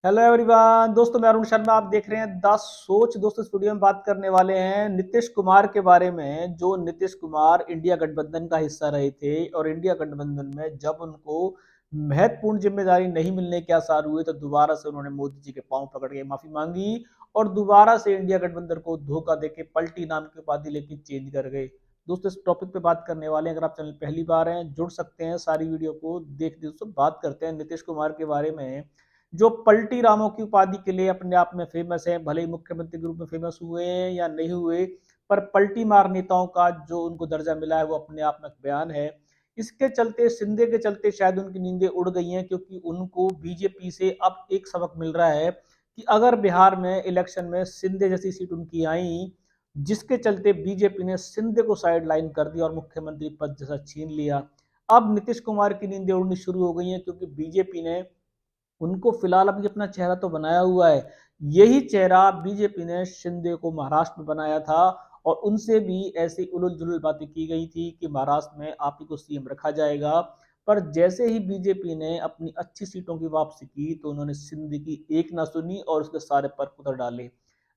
Hello everyone दोस्तों, मैं अरुण शर्मा। आप देख रहे हैं द सोच। दोस्तों, इस वीडियो में बात करने वाले हैं नीतीश कुमार के बारे में। जो नीतीश कुमार इंडिया गठबंधन का हिस्सा रहे थे और इंडिया गठबंधन में जब उनको महत्वपूर्ण जिम्मेदारी नहीं मिलने के आसार हुए तो दोबारा से उन्होंने मोदी जी के पांव पकड़ के माफी मांगी और दोबारा से इंडिया गठबंधन को धोखा देके पलटी नाम की उपाधि लेके चेंज कर गए। दोस्तों, इस टॉपिक पे बात करने वाले हैं। अगर आप चैनल पहली बार हैं, जुड़ सकते हैं, सारी वीडियो को देख। दोस्तों, बात करते हैं नीतीश कुमार के बारे में, जो पलटी रामों की उपाधि के लिए अपने आप में फेमस है। भले ही मुख्यमंत्री के रूप में फेमस हुए हैं या नहीं हुए, पर पलटी मार नेताओं का जो उनको दर्जा मिला है वो अपने आप में एक बयान है। इसके चलते, सिंधे के चलते शायद उनकी नींदें उड़ गई हैं, क्योंकि उनको बीजेपी से अब एक सबक मिल रहा है कि अगर बिहार में इलेक्शन में सिंधे जैसी सीट उनकी आई, जिसके चलते बीजेपी ने सिंधे को साइड लाइन कर दिया और मुख्यमंत्री पद जैसा छीन लिया। अब नीतीश कुमार की नींदें उड़नी शुरू हो गई हैं, क्योंकि बीजेपी ने उनको फिलहाल अभी अपना चेहरा तो बनाया हुआ है। यही चेहरा बीजेपी ने शिंदे को महाराष्ट्र में बनाया था और उनसे भी ऐसी उलझ जुलझ बातें की गई थी कि महाराष्ट्र में आप ही को सीएम रखा जाएगा। पर जैसे ही बीजेपी ने अपनी अच्छी सीटों की वापसी की तो उन्होंने सिंधे की एक ना सुनी और उसके सारे पर उतर डाले।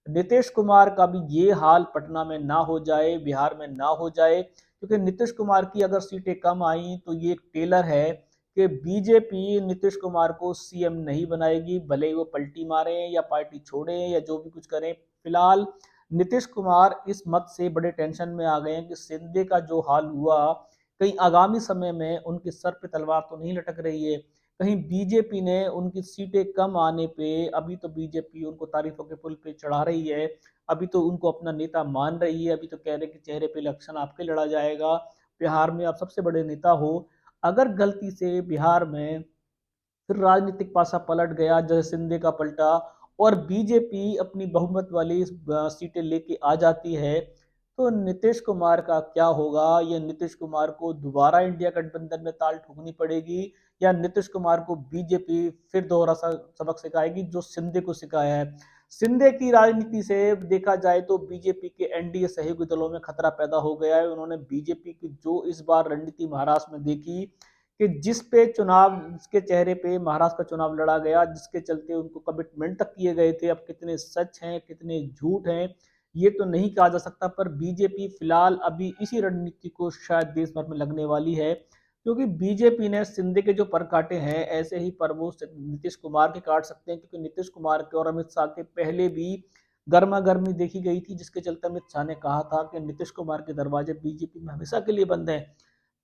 नीतीश कुमार का भी ये हाल पटना में ना हो जाए, बिहार में ना हो जाए, क्योंकि नीतीश कुमार की अगर सीटें कम आई तो ये एक टेलर है कि बीजेपी नीतीश कुमार को सीएम नहीं बनाएगी, भले ही वो पलटी मारे या पार्टी छोड़े या जो भी कुछ करें। फिलहाल नीतीश कुमार इस मत से बड़े टेंशन में आ गए हैं कि सिंधे का जो हाल हुआ, कहीं आगामी समय में उनके सर पे तलवार तो नहीं लटक रही है। कहीं बीजेपी ने उनकी सीटें कम आने पे, अभी तो बीजेपी उनको तारीफों के पुल पे चढ़ा रही है, अभी तो उनको अपना नेता मान रही है, अभी तो कह रहे कि चेहरे पे इलेक्शन आपके लड़ा जाएगा, बिहार में आप सबसे बड़े नेता हो। अगर गलती से बिहार में फिर राजनीतिक पासा पलट गया जैसे सिंधे का पलटा और बीजेपी अपनी बहुमत वाली सीटें लेके आ जाती है, तो नीतीश कुमार का क्या होगा? ये नीतीश कुमार को दोबारा इंडिया गठबंधन में ताल ठोकनी पड़ेगी या नीतीश कुमार को बीजेपी फिर दोहरा सबक सिखाएगी जो सिंधे को सिखाया है। सिंधे की राजनीति से देखा जाए तो बीजेपी के एनडीए सहयोगी दलों में खतरा पैदा हो गया है। उन्होंने बीजेपी की जो इस बार रणनीति महाराष्ट्र में देखी कि जिस पे चुनाव, जिसके चेहरे पे महाराष्ट्र का चुनाव लड़ा गया, जिसके चलते उनको कमिटमेंट तक किए गए थे, अब कितने सच हैं कितने झूठ हैं ये तो नहीं कहा जा सकता। पर बीजेपी फिलहाल अभी इसी रणनीति को शायद देश भर में लगने वाली है, क्योंकि बीजेपी ने सिंधे के जो पर काटे हैं ऐसे ही पर वो नीतीश कुमार के काट सकते हैं, क्योंकि नीतीश कुमार के और अमित शाह के पहले भी गर्मा गर्मी देखी गई थी, जिसके चलते अमित शाह ने कहा था कि नीतीश कुमार के दरवाजे बीजेपी में हमेशा के लिए बंद हैं।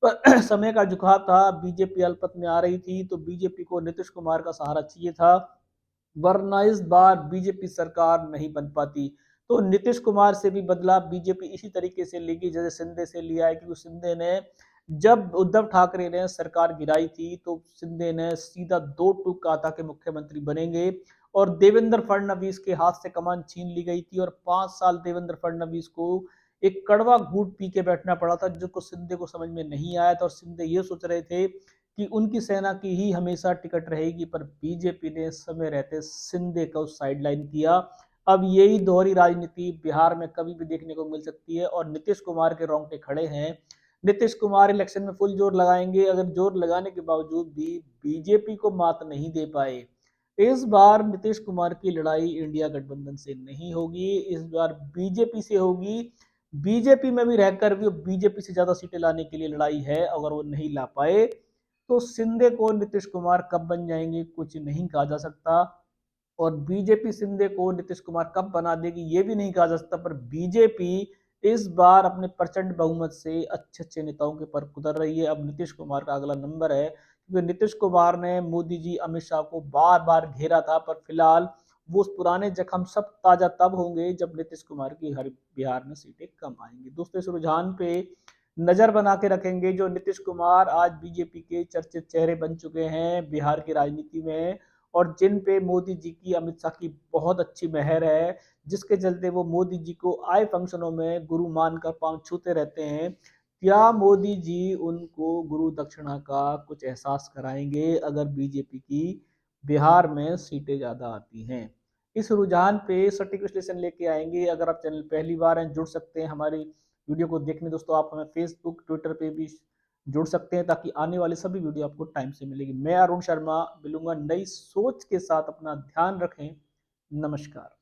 पर समय का झुकाव था, बीजेपी अल्पत में आ रही थी तो बीजेपी को नीतीश कुमार का सहारा चाहिए था, वरना इस बार बीजेपी सरकार नहीं बन पाती। तो नीतीश कुमार से भी बदला बीजेपी इसी तरीके से लेगी जैसे सिंधे से लिया है, क्योंकि सिंधे ने जब उद्धव ठाकरे ने सरकार गिराई थी तो सिंधे ने सीधा दो टूक कहा था कि मुख्यमंत्री बनेंगे और देवेंद्र फडणवीस के हाथ से कमान छीन ली गई थी और 5 साल देवेंद्र फडणवीस को एक कड़वा घूट पी के बैठना पड़ा था, जो सिंधे को समझ में नहीं आया था और सिंधे ये सोच रहे थे कि उनकी सेना की ही हमेशा टिकट रहेगी। पर बीजेपी ने समय रहते सिंधे को साइडलाइन किया। अब यही दोहरी राजनीति बिहार में कभी भी देखने को मिल सकती है और नीतीश कुमार के रोंगटे खड़े हैं। नीतीश कुमार इलेक्शन में फुल जोर लगाएंगे, अगर जोर लगाने के बावजूद भी बीजेपी को मात नहीं दे पाए। इस बार नीतीश कुमार की लड़ाई इंडिया गठबंधन से नहीं होगी, इस बार बीजेपी से होगी। बीजेपी में भी रहकर भी बीजेपी से ज्यादा सीटें लाने के लिए लड़ाई है। अगर वो नहीं ला पाए तो सिंधे को नीतीश कुमार कब बन जाएंगे कुछ नहीं कहा जा सकता, और बीजेपी सिंधे को नीतीश कुमार कब बना देगी ये भी नहीं कहा जा सकता। पर बीजेपी इस बार अपने प्रचंड बहुमत से अच्छे अच्छे नेताओं के पर कुतर रही है। अब नीतीश कुमार का अगला नंबर है, क्योंकि नीतीश कुमार ने मोदी जी अमित शाह को बार बार घेरा था, पर फिलहाल वो उस पुराने जख्म सब ताजा तब होंगे जब नीतीश कुमार की हर बिहार में सीटें कम आएंगी। दोस्तों, इस रुझान पे नजर बना के रखेंगे। जो नीतीश कुमार आज बीजेपी के चर्चित चेहरे बन चुके हैं बिहार की राजनीति में और जिन पे मोदी जी की, अमित शाह की बहुत अच्छी मेहर है, जिसके चलते वो मोदी जी को आए फंक्शनों में गुरु मानकर पांव छूते रहते हैं, क्या मोदी जी उनको गुरु दक्षिणा का कुछ एहसास कराएंगे अगर बीजेपी की बिहार में सीटें ज्यादा आती हैं? इस रुझान पे सटीक विश्लेषण लेके आएंगे। अगर आप चैनल पहली बार हैं, जुड़ सकते हैं हमारी वीडियो को देखने। दोस्तों, आप हमें फेसबुक ट्विटर पे भी जुड़ सकते हैं, ताकि आने वाली सभी वीडियो आपको टाइम से मिलेगी। मैं अरुण शर्मा मिलूंगा नई सोच के साथ। अपना ध्यान रखें। नमस्कार।